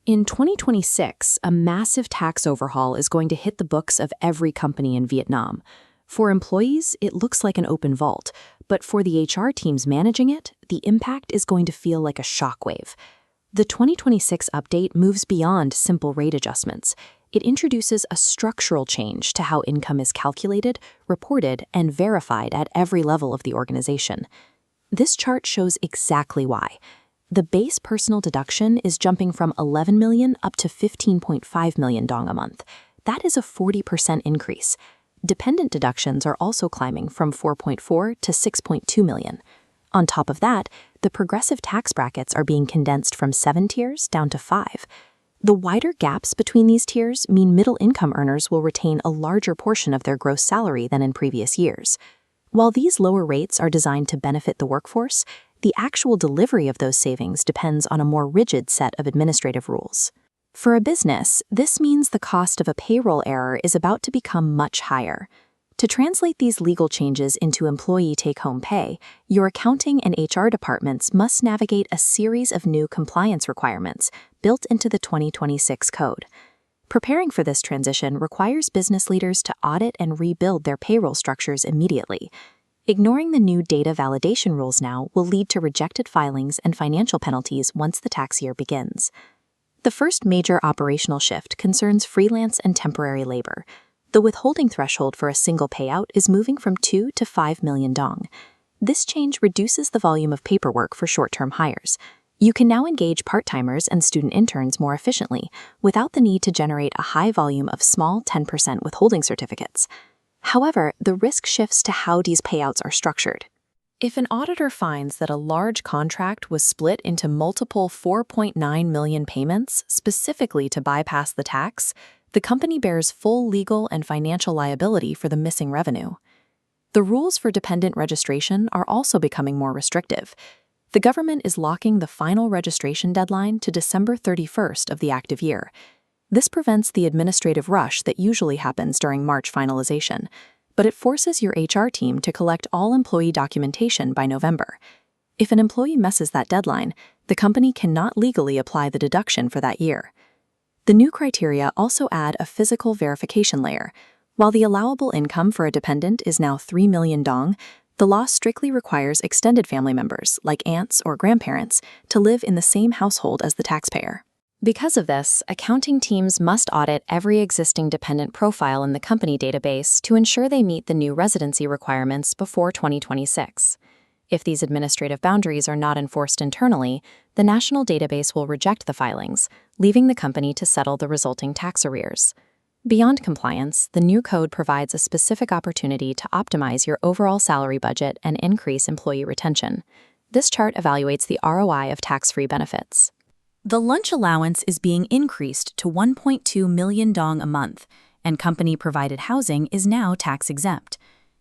In 2026, a massive tax overhaul is going to hit the books of every company in Vietnam. For employees, it looks like an open vault, but for the HR teams managing it, the impact is going to feel like a shockwave. The 2026 update moves beyond simple rate adjustments. It introduces a structural change to how income is calculated, reported, and verified at every level of the organization. This chart shows exactly why. The base personal deduction is jumping from 11 million up to 15.5 million dong a month. That is a 40% increase. Dependent deductions are also climbing from 4.4 to 6.2 million. On top of that, the progressive tax brackets are being condensed from 7 tiers down to 5. The wider gaps between these tiers mean middle-income earners will retain a larger portion of their gross salary than in previous years. While these lower rates are designed to benefit the workforce, the actual delivery of those savings depends on a more rigid set of administrative rules. For a business, this means the cost of a payroll error is about to become much higher. To translate these legal changes into employee take-home pay, your accounting and HR departments must navigate a series of new compliance requirements built into the 2026 code. Preparing for this transition requires business leaders to audit and rebuild their payroll structures immediately. Ignoring the new data validation rules now will lead to rejected filings and financial penalties once the tax year begins. The first major operational shift concerns freelance and temporary labor. The withholding threshold for a single payout is moving from 2 to 5 million dong. This change reduces the volume of paperwork for short-term hires. You can now engage part-timers and student interns more efficiently without the need to generate a high volume of small 10% withholding certificates. However, the risk shifts to how these payouts are structured. If an auditor finds that a large contract was split into multiple 4.9 million payments specifically to bypass the tax, the company bears full legal and financial liability for the missing revenue. The rules for dependent registration are also becoming more restrictive. The government is locking the final registration deadline to December 31st of the active year. This prevents the administrative rush that usually happens during March finalization, but it forces your HR team to collect all employee documentation by November. If an employee misses that deadline, the company cannot legally apply the deduction for that year. The new criteria also add a physical verification layer. While the allowable income for a dependent is now 3 million dong, the law strictly requires extended family members, like aunts or grandparents, to live in the same household as the taxpayer. Because of this, accounting teams must audit every existing dependent profile in the company database to ensure they meet the new residency requirements before 2026. If these administrative boundaries are not enforced internally, the national database will reject the filings, leaving the company to settle the resulting tax arrears. Beyond compliance, the new code provides a specific opportunity to optimize your overall salary budget and increase employee retention. This chart evaluates the ROI of tax-free benefits. The lunch allowance is being increased to 1.2 million dong a month, and company-provided housing is now tax-exempt.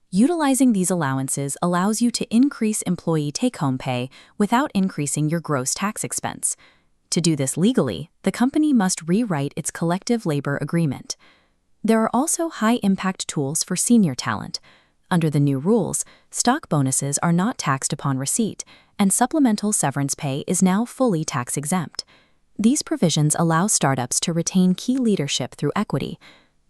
Utilizing these allowances allows you to increase employee take-home pay without increasing your gross tax expense. To do this legally, the company must rewrite its collective labor agreement. There are also high-impact tools for senior talent. Under the new rules, stock bonuses are not taxed upon receipt, and supplemental severance pay is now fully tax-exempt. These provisions allow startups to retain key leadership through equity,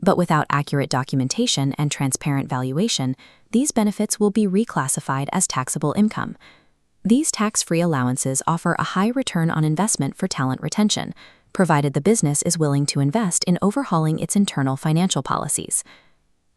but without accurate documentation and transparent valuation, these benefits will be reclassified as taxable income. These tax-free allowances offer a high return on investment for talent retention, provided the business is willing to invest in overhauling its internal financial policies.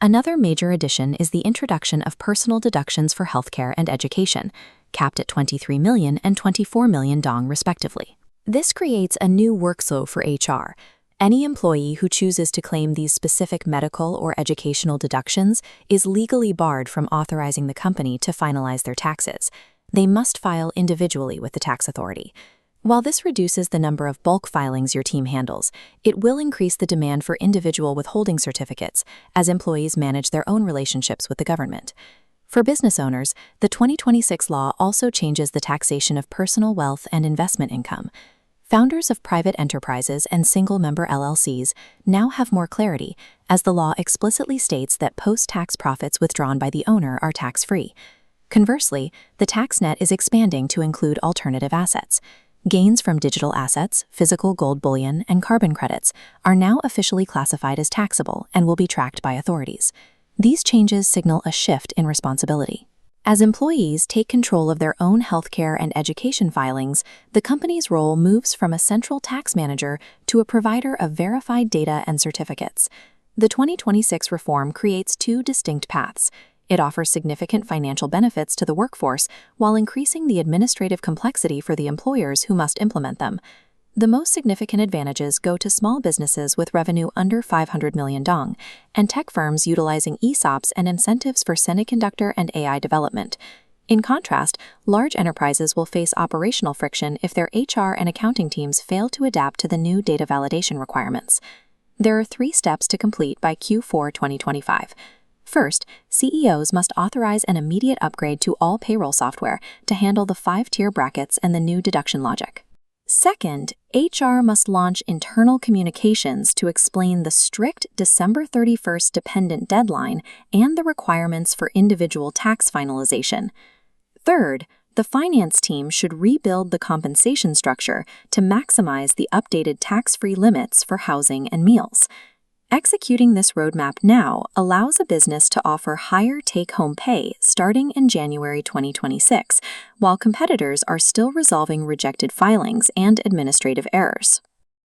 Another major addition is the introduction of personal deductions for healthcare and education, capped at 23 million and 24 million dong respectively. This creates a new workflow for HR. Any employee who chooses to claim these specific medical or educational deductions is legally barred from authorizing the company to finalize their taxes. They must file individually with the tax authority. While this reduces the number of bulk filings your team handles, it will increase the demand for individual withholding certificates as employees manage their own relationships with the government. For business owners, the 2026 law also changes the taxation of personal wealth and investment income. Founders of private enterprises and single-member LLCs now have more clarity, as the law explicitly states that post-tax profits withdrawn by the owner are tax-free. Conversely, the tax net is expanding to include alternative assets. Gains from digital assets, physical gold bullion, and carbon credits are now officially classified as taxable and will be tracked by authorities. These changes signal a shift in responsibility. As employees take control of their own healthcare and education filings, the company's role moves from a central tax manager to a provider of verified data and certificates. The 2026 reform creates two distinct paths. It offers significant financial benefits to the workforce while increasing the administrative complexity for the employers who must implement them. The most significant advantages go to small businesses with revenue under 500 million dong and tech firms utilizing ESOPs and incentives for semiconductor and AI development. In contrast, large enterprises will face operational friction if their HR and accounting teams fail to adapt to the new data validation requirements. There are 3 steps to complete by Q4 2025. First, CEOs must authorize an immediate upgrade to all payroll software to handle the 5-tier brackets and the new deduction logic. Second, HR must launch internal communications to explain the strict December 31st dependent deadline and the requirements for individual tax finalization. Third, the finance team should rebuild the compensation structure to maximize the updated tax-free limits for housing and meals. Executing this roadmap now allows a business to offer higher take-home pay starting in January 2026, while competitors are still resolving rejected filings and administrative errors.